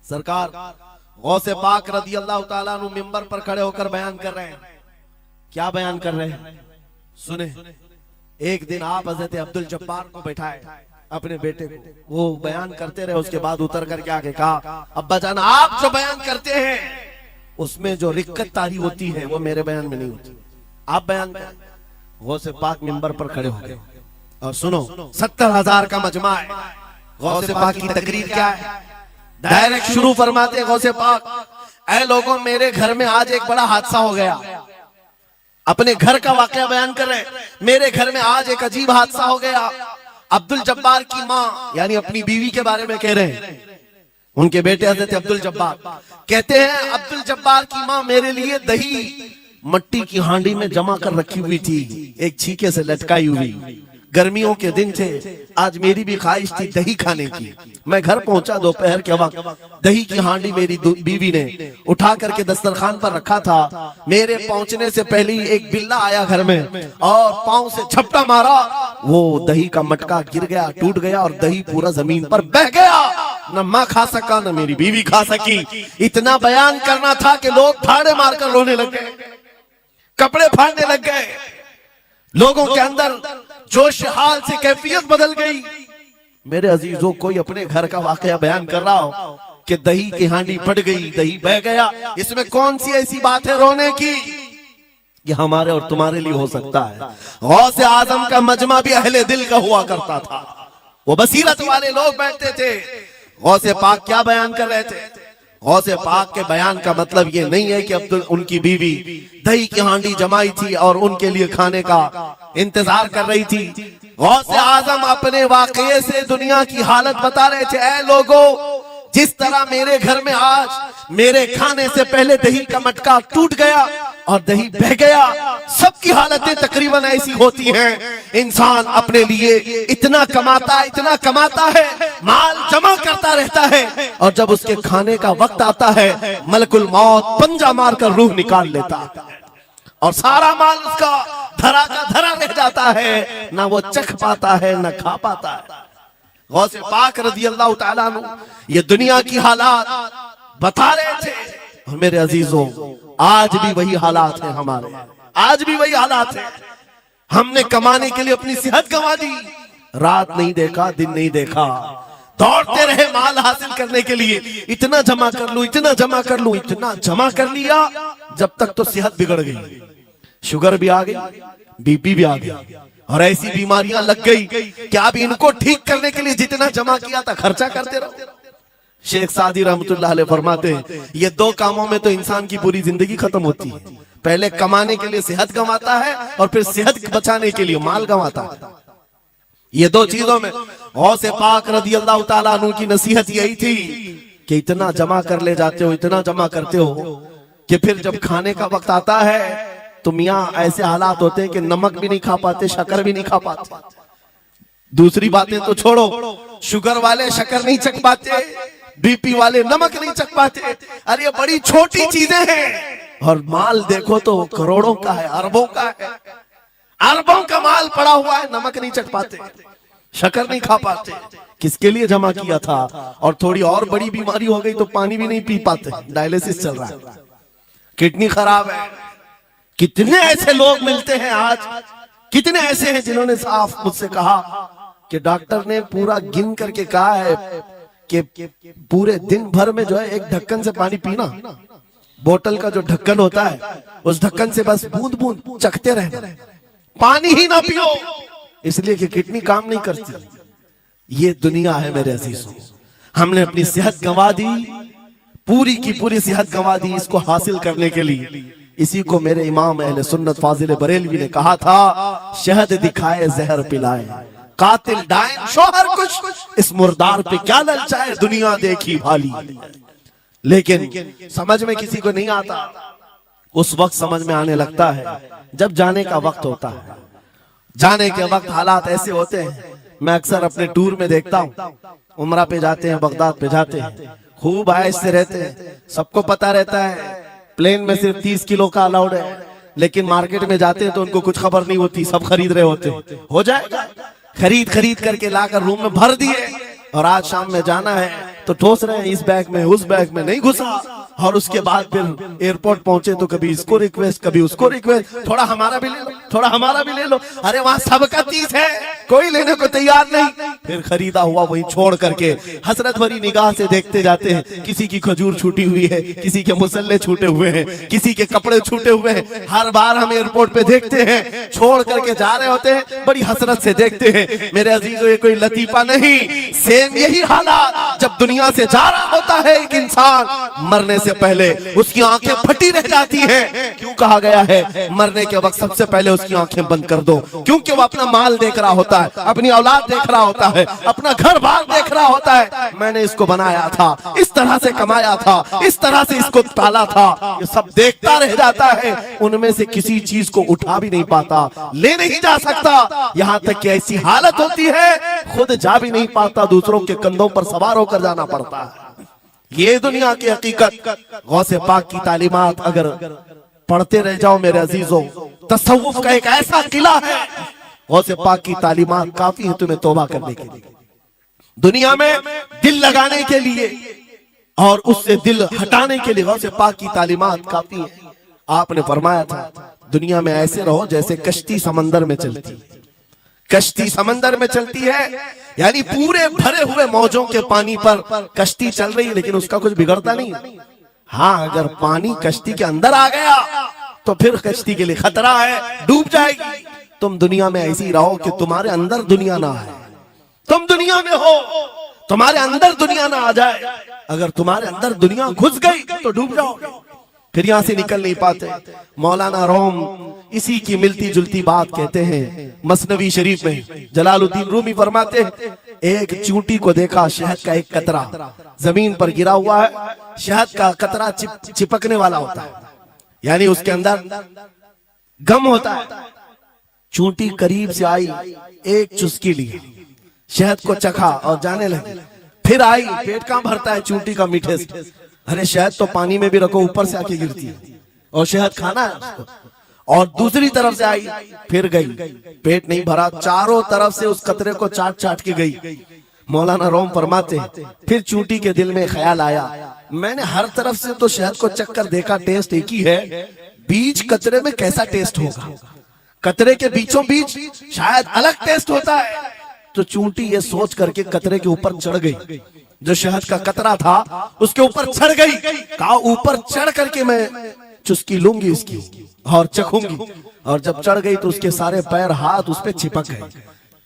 सरकार गौसे पाक रदी अल्लाह ताला अन्हु मिंबर पर खड़े होकर बयान कर रहे हैं। क्या बयान कर रहे हैं सुने। एक दिन आप हजरत अब्दुल जब्बार को बैठाए अपने बेटे को, वो बयान करते रहे। उसके बाद उतर कर क्या कहा, अब्बा जान आप जो बयान करते हैं उसमें जो रिक्कत तारी होती है वो मेरे बयान में नहीं होती, आप बयान करें। गौसे पाक मिंबर पर खड़े हो गए और सुनो 70,000 का मजमा है। गौसे पाक की तकरीर क्या है, डायरेक्ट शुरू फरमाते गौसे पाक, ऐ लोगों मेरे घर में आज एक बड़ा हादसा हो गया। अपने घर का वाकया बयान कर रहे हैं। मेरे घर में आज एक अजीब हादसा हो गया। अब्दुल जब्बार की माँ यानी अपनी बीवी के बारे में कह रहे हैं, उनके बेटे हजरत अब्दुल जब्बार कहते हैं अब्दुल जब्बार की माँ मेरे लिए दही मट्टी की हांडी में जमा कर रखी हुई थी, एक छीके से लटकाई हुई। गर्मियों के दिन थे, आज मेरी भी ख्वाहिश थी दही खाने की। मैं घर पहुंचा दोपहर के वक्त, दही की हांडी मेरी बीवी ने उठा करके दस्तरखान पर रखा था। मेरे पहुंचने से पहले ही एक बिल्ला आया घर में और पांव से झपटा मारा, वो दही का मटका गिर गया, टूट गया और दही पूरा जमीन पर बह गया। न माँ खा सका न मेरी बीवी खा सकी। इतना बयान करना था कि लोग ठाड़े मारकर रोने लग गए, कपड़े फाड़ने लग गए। लोगों के अंदर जोश हाल से कैफियत बदल गई। मेरे अजीजों, कोई अपने घर का वाकया बयान कर रहा हो कि दही की हांडी फट गई, दही बह गया, इसमें कौन सी ऐसी बात है रोने की? ये हमारे और तुम्हारे लिए हो सकता है। गौसे आजम का मजमा भी अहले दिल का हुआ करता था, वो बसीरत वाले लोग बैठते थे। गौसे पाक क्या बयान कर रहे थे? गौसे पाक के बयान का मतलब ये नहीं है कि अब्दुल उनकी बीवी दही की हांडी जमाई थी और उनके लिए खाने का इंतजार कर रही थी। गौसे आजम अपने वाकये से दुनिया की हालत बता रहे थे, ऐ लोगों जिस तरह मेरे घर में आज मेरे खाने से पहले दही का मटका टूट गया और दही बह गया, सबकी हालतें तकरीबन ऐसी होती हैं। इंसान अपने लिए इतना कमाता है, माल जमा करता रहता है और जब उसके खाने का वक्त आता है मलकुल मौत पंजा मारकर रूह निकाल लेता है और सारा माल उसका धरा का धरा रह जाता है, ना वो चख पाता है ना खा पाता है। गौसे पाक रज़ी अल्लाह ताला अन्हु ये दुनिया की हालात बता रहे थे। और मेरे अजीजों, आज भी वही हालात है हमारे, आज भी वही हालात है। हमने कमाने के लिए अपनी सेहत गंवा दी, रात नहीं देखा दिन नहीं देखा, दौड़ते रहे माल हासिल करने के लिए, इतना जमा कर लूं, इतना जमा कर लूं, इतना जमा कर लिया, जब तक तो सेहत बिगड़ गई, शुगर भी आ गई, बीपी भी आ गई और ऐसी बीमारियां लग गई कि अब इनको ठीक करने के लिए जितना जमा किया था खर्चा करते रहो। शेख सादी रहमतुल्लाह अलैह फरमाते हैं ये दो कामों में तो इंसान की पूरी जिंदगी खत्म होती है। पहले कमाने के लिए सेहत गंवाता है और फिर सेहत बचाने के लिए माल गंवाता है। ये दो चीजों में गौसे पाक रज़ी अल्लाह ताला अन्हु की नसीहत यही थी कि इतना जमा कर ले जाते हो, इतना जमा करते हो कि फिर जब खाने का वक्त आता है तो मियाँ ऐसे हालात होते हैं कि नमक भी नहीं खा पाते, शक्कर भी नहीं खा पाते। दूसरी बातें तो छोड़ो, शुगर वाले शक्कर नहीं चख पाते, बीपी वाले नमक नहीं चख पाते। अरे ये बड़ी छोटी चीजें हैं और माल देखो तो करोड़ों का है, अरबों का है, अरबों का माल पड़ा हुआ है, नमक नहीं चख पाते, शक्कर नहीं खा पाते। किसके लिए जमा किया था? और थोड़ी और बड़ी बीमारी हो गई तो पानी भी नहीं पी पाते, डायलिसिस चल रहा है, किडनी खराब है। कितने ऐसे लोग मिलते हैं आज, कितने ऐसे हैं जिन्होंने साफ मुझसे कहा कि डॉक्टर ने पूरा गिन करके कहा है कि पूरे दिन भर में जो है एक ढक्कन से पानी पीना, बोतल का जो ढक्कन होता है उस ढक्कन से बस बूंद बूंद चखते रहना, पानी ही ना पियो, इसलिए कि किडनी काम नहीं करती। ये दुनिया है मेरे अजीजों, हमने अपनी सेहत गंवा दी, पूरी की पूरी सेहत गंवा दी इसको हासिल करने के लिए। इसी को मेरे इमाम अहले सुन्नत फाजिल बरेलवी ने कहा था, शहद दिखाए जहर पिलाए, कातिल डायन शोहर कुछ, इस मुर्दार पे क्या ललचाए, दुनिया देखी भाली। लेकिन समझ में किसी को नहीं आता, उस वक्त समझ में आने लगता है जब जाने का वक्त होता है। जाने के वक्त हालात ऐसे होते हैं, मैं अक्सर अपने टूर में देखता हूँ, उमरा पे जाते हैं, बगदाद पे जाते हैं, खूब आयश से रहते हैं, सबको पता रहता है प्लेन में सिर्फ 30 किलो का अलाउड है, लेकिन मार्केट में जाते हैं तो उनको कुछ खबर नहीं होती, सब खरीद रहे होते हैं, हो जाएगा, खरीद करके लाकर रूम में भर दिए और आज शाम में जाना है तो ठोस रहे हैं इस बैग में उस बैग में, नहीं घुसा। और उसके बाद फिर एयरपोर्ट पहुंचे तो कभी इसको रिक्वेस्ट कभी उसको रिक्वेस्ट, थोड़ा हमारा भी ले लो, थोड़ा हमारा भी ले लो। अरे वहां सबका चीज है, कोई लेने को तैयार नहीं। फिर खरीदा हुआ वहीं छोड़ करके हसरत भरी निगाह से देखते जाते हैं। किसी की खजूर छूटी हुई है, किसी के मुसल्ले छूटे हुए हैं, किसी के कपड़े छूटे हुए हैं। हर बार हम एयरपोर्ट पे देखते हैं, छोड़ करके जा रहे होते हैं, बड़ी हसरत से देखते हैं। मेरे अजीजों, ये कोई लतीफा नहीं, सेम यही हालात जब दुनिया से जा रहा होता है एक इंसान, मरने से पहले उसकी आंखें फटी रह जाती हैं। क्यों कहा गया है मरने के वक्त सबसे पहले उसकी आंखें बंद कर दो? क्योंकि वो अपना माल देख रहा होता है, अपनी औलाद देख रहा होता है, अपना घर बार देख रहा होता है। मैंने इसको बनाया था, इस तरह से कमाया था, इस तरह से इसको पाला था, ये सब देखता रह जाता है। उनमें से किसी चीज को उठा भी नहीं पाता, ले नहीं जा सकता। यहाँ तक कि ऐसी हालत होती है खुद जा भी नहीं पाता, दूसरों के कंधों पर सवार होकर जाना पड़ता है। ये दुनिया की हकीकत। गौसे पाक की तालीमात अगर पढ़ते रह जाओ मेरे अजीजों, तसव्वुफ का एक ऐसा किला है। गौसे पाक की तालीमात काफी है तुम्हें तौबा करने के लिए, दुनिया में दिल लगाने के लिए और उससे दिल हटाने के लिए। गौसे पाक की तालीमात काफी है। आपने फरमाया था दुनिया में ऐसे रहो जैसे कश्ती समंदर में चलती, कश्ती समंदर में चलती है, यानी पूरे भरे हुए मौजों के पानी पर कश्ती चल रही है, लेकिन उसका कुछ बिगड़ता नहीं। हाँ, अगर पानी कश्ती के अंदर आ गया तो फिर कश्ती के लिए खतरा है, डूब जाएगी। तुम दुनिया में ऐसे ही रहो कि तुम्हारे अंदर दुनिया ना आए। तुम दुनिया में हो, तुम्हारे अंदर दुनिया ना आ जाए। अगर तुम्हारे अंदर दुनिया घुस गई तो डूब जाओगे, फिर यहां से निकल नहीं पाते। मौलाना रोम इसी की मिलती जुलती बात कहते हैं मसनवी शरीफ में। जलालुद्दीन रूमी फरमाते हैं एक चूंटी को देखा, शहद का एक कतरा जमीन पर गिरा हुआ है, शहद का कतरा चिपकने वाला होता है, यानी उसके अंदर गम होता है। चूंटी करीब से आई, एक चुस्की ली, शहद को चखा और जाने लगी। फिर आई, पेट कहां भरता है चूंटी का मीठे से। अरे शहद तो पानी में भी रखो ऊपर से आके गिरती है, और शहद खाना है उसको। और दूसरी तरफ से आई, फिर गई, पेट नहीं भरा, चारों तरफ से उस कतरे को चाट चाट के गई। मौलाना रोम फरमाते फिर चूंटी के दिल में ख्याल आया, मैंने हर तरफ से तो शहद को चक्कर देखा, टेस्ट एक ही है, बीच कतरे में कैसा टेस्ट होगा? कतरे के बीचों बीच शायद अलग टेस्ट होता है। तो चूंटी ये सोच करके कतरे के ऊपर चढ़ गई, जो शहद का कतरा था उसके ऊपर चढ़ गई। कहा ऊपर चढ़ करके मैं चुस्की लूंगी इसकी और चखूंगी। और जब चढ़ गई तो उसके सारे पैर हाथ उस पे चिपक गए।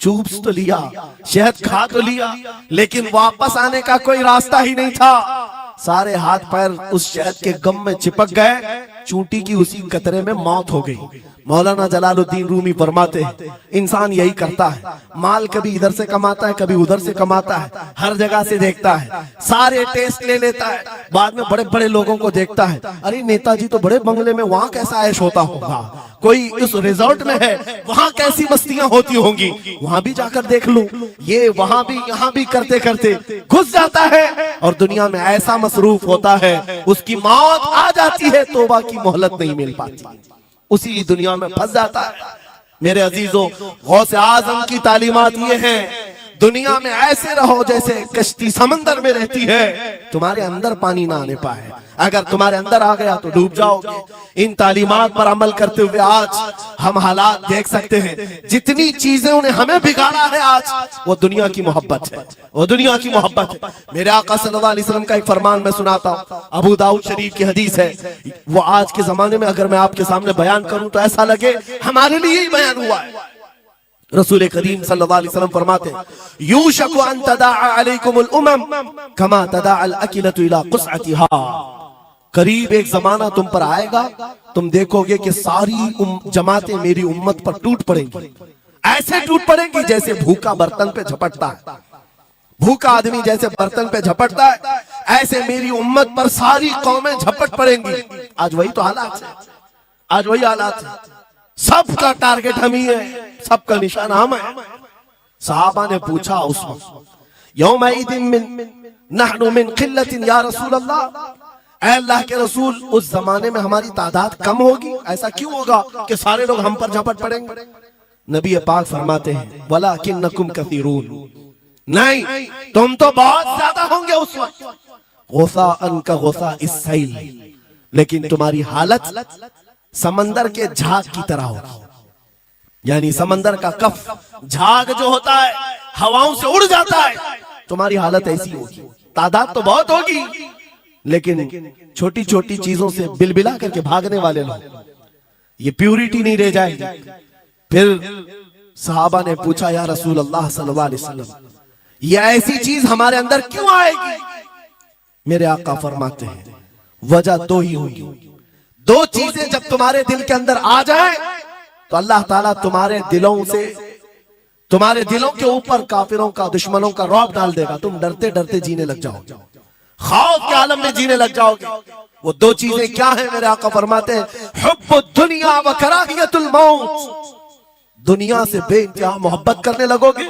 चूप तो लिया, शहद खा तो लिया, लेकिन वापस आने का कोई रास्ता ही नहीं था। सारे हाथ पैर उस शहद के गम में चिपक गए। चूंटी की उसी कतरे में मौत हो गई। मौलाना जलालुद्दीन रूमी फरमाते हैं इंसान यही करता है, माल कभी इधर से कमाता है, कभी उधर से कमाता है, हर जगह से देखता है, सारे टेस्ट ले लेता है, बाद में बड़े बड़े लोगों को देखता है, अरे नेताजी तो बड़े बंगले में, वहां कैसा ऐश होता होगा, कोई इस रिजॉर्ट में है, वहां कैसी मस्तियां होती होंगी, वहां भी जाकर देख लूं। ये वहां भी यहाँ भी करते करते घुस जाता है और दुनिया में ऐसा मसरूफ होता है, उसकी मौत आ जाती है, तौबा की मोहलत नहीं मिल पाती, उसी दुनिया में फंस जाता है। मेरे अजीजों, गौसे आजम की तालीमात ये हैं, दुनिया में ऐसे रहो जैसे कश्ती समंदर में रहती है, तुम्हारे अंदर पानी ना आने पाए, अगर तुम्हारे अंदर आ गया तो डूब जाओगे। इन तालीमात पर अमल करते हुए आज हम हालात देख सकते हैं, जितनी चीजें उन्हें हमें बिगाड़ा है आज, वो दुनिया की मोहब्बत है, वो दुनिया की मोहब्बत है। मेरे आका सल्लल्लाहु अलैहि वसल्लम का एक फरमान मैं सुनाता हूँ, अबू दाऊद शरीफ की हदीस है, वो आज के जमाने में अगर मैं आपके सामने बयान करूं तो ऐसा लगे हमारे लिए ही बयान हुआ है। रसूल करीम सल्लल्लाहु अलैहि वसल्लम फरमाते यूशकु अन तदाअ अलैकुमुल उमम कमा तदाअल अकिलतु इला क़ुसअतिहा, करीब एक जमाना तुम पर आएगा, तुम देखोगे कि सारी जमातें मेरी उम्मत पर टूट पड़ेंगी, ऐसे टूट पड़ेंगी जैसे भूखा बर्तन पे झपटता है, भूखा आदमी जैसे बर्तन पे झपटता है, ऐसे मेरी उम्मत पर सारी कौमें झपट पड़ेंगी। आज वही तो हालात है, आज वही हालात है, सबका टारगेट हम ही है, सबका निशाना हम है। सहाबा ने पूछा उस वक्त, यौमइदिन मिन नहनु मिन क़िल्लतिन या रसूल अल्लाह, ऐ अल्लाह के रसूल उस जमाने में हमारी तादाद कम होगी, ऐसा क्यों होगा कि सारे लोग हम पर झपट पड़ेंगे? नबी पाक फरमाते हैं वलाकिन्नकुम कसीरून, नहीं, तुम तो बहुत ज्यादा होंगे उस वक्त, गुस्सा अनका गुस्सा इस सैल, लेकिन तुम्हारी हालत समंदर के झाग की तरह होगी। यानी समंदर का कफ झाग जो होता है हवाओं से उड़ जाता है, तुम्हारी हालत ऐसी होगी। तादाद तो बहुत होगी, लेकिन छोटी छोटी चीजों से बिलबिला करके भागने वाले लोग, ये प्यूरिटी नहीं रह जाएगी। फिर सहाबा ने पूछा, या रसूल अल्लाह सल्लल्लाहु अलैहि वसल्लम, ये ऐसी चीज हमारे अंदर क्यों आएगी? मेरे आका फरमाते हैं, वजह दो ही होगी। दो चीजें जब तुम्हारे दिल के अंदर आ जाए तो अल्लाह ताला तुम्हारे दिलों के ऊपर काफिरों का, दुश्मनों का रौब डाल देगा। तुम डरते डरते जीने लग जाओगे, खौफ के आलम में जीने लग जाओगे। वो दो चीजें क्या है? मेरे आका फरमाते हैं, हुब्बुद दुनिया व कराहियतुल मौत। दुनिया से बेइंतहा मोहब्बत करने लगोगे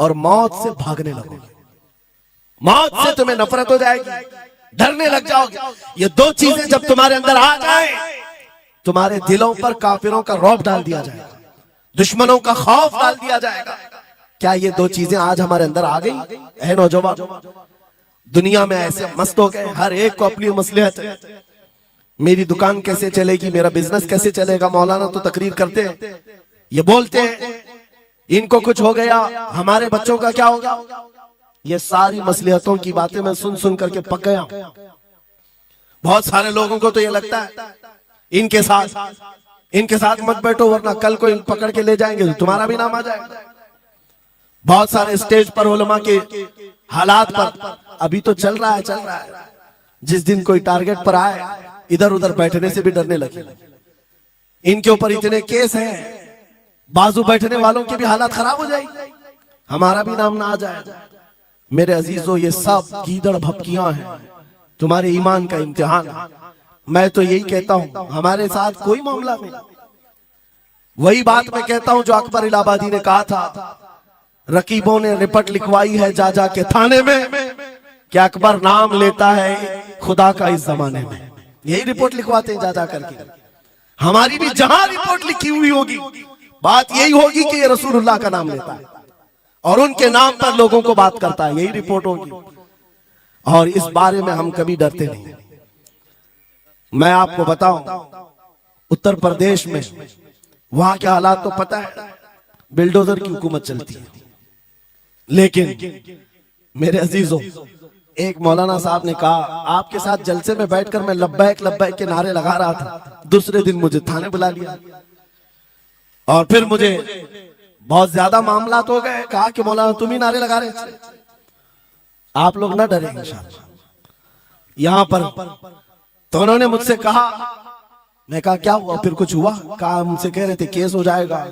और मौत से भागने लगोगे। मौत से तुम्हें नफरत हो जाएगी, डरने लग जाओगे। ये दो चीजें जब तुम्हारे अंदर आ जाए, तुम्हारे दिलों पर काफिरों का रौब डाल दिया जाएगा, दुश्मनों का खौफ डाल दिया जाएगा। क्या ये दो चीजें आज हमारे अंदर आ गई? है नौजवान, दुनिया में ऐसे मस्त हो गए, हर एक को अपनी मसलहत है। मेरी दुकान कैसे चलेगी, मेरा बिजनेस कैसे चलेगा। मौलाना तो तकरीर करते हैं, ये बोलते हैं इनको कुछ हो गया, हमारे बच्चों का क्या होगा। ये सारी मसलहतों की बातें मैं सुन सुन करके पक गया हूं। बहुत सारे लोगों को तो ये लगता है इनके साथ मत बैठो, वरना कल को इन पकड़ के ले जाएंगे तो तुम्हारा भी नाम आ जाएगा। बहुत सारे स्टेज पर उलमा के हालात पर अभी तो चल रहा है। जिस दिन कोई टारगेट पर आए, इधर उधर बैठने से भी डरने लगे। इनके ऊपर इतने केस हैं, बाजू बैठने वालों की भी हालत खराब हो जाएगी, हमारा भी नाम ना आ जाए। मेरे अजीजों, ये सब गीदड़ भपकियां हैं, तुम्हारे ईमान का इम्तिहान है। मैं तो यही कहता हूं, हमारे साथ कोई मामला नहीं। वही बात मैं कहता हूं जो अकबर इलाहाबादी ने कहा था, रकीबों ने रिपोर्ट लिखवाई है जा जा के थाने में कि अकबर नाम लेता है खुदा का इस जमाने में। यही रिपोर्ट लिखवाते हैं जा जा करके। हमारी भी जहां रिपोर्ट लिखी हुई होगी, बात यही होगी कि ये रसूलुल्लाह का नाम लेता है और उनके नाम पर लोगों को बात करता है, यही रिपोर्ट होगी। और इस बारे में हम कभी डरते नहीं। मैं आपको बताऊं, उत्तर प्रदेश में वहां के हालात तो पता है, बिल्डोजर की हुकूमत चलती है। लेकिन मेरे अजीजों, एक मौलाना साहब ने कहा, आपके साथ जलसे में बैठकर मैं लब्बैक लब्बैक के नारे लगा रहा था, दूसरे दिन मुझे थाने बुला लिया और फिर मुझे बहुत ज्यादा मामला हो गए। कहा कि मौलाना तुम ही नारे लगा रहे थे। आप लोग ना डरें इंशाअल्लाह। यहां पर तो उन्होंने मुझसे कहा, मैं कहा क्या हुआ? फिर कुछ हुआ? कहा मुझसे कह रहे थे केस हो जाएगा,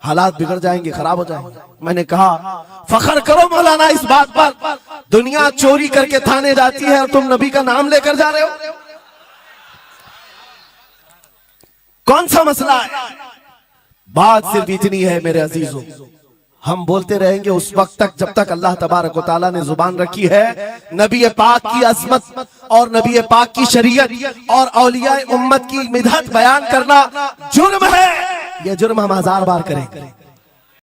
हालात बिगड़ जाएंगे, खराब हो जाएंगे। मैंने कहा फख्र करो मौलाना इस बात पर, दुनिया चोरी करके थाने जाती है और तुम नबी का नाम लेकर जा रहे हो, कौन सा मसला है? बात सिर्फ इतनी है मेरे अजीजों, हम बोलते रहेंगे उस वक्त तक जब तक अल्लाह तबारक व तआला ने जुबान रखी है। नबी पाक की अजमत और नबी पाक की शरीयत और औलिया उम्मत की मिदहत बयान करना जुर्म है। यह जुर्म हम 1000 बार करेंगे।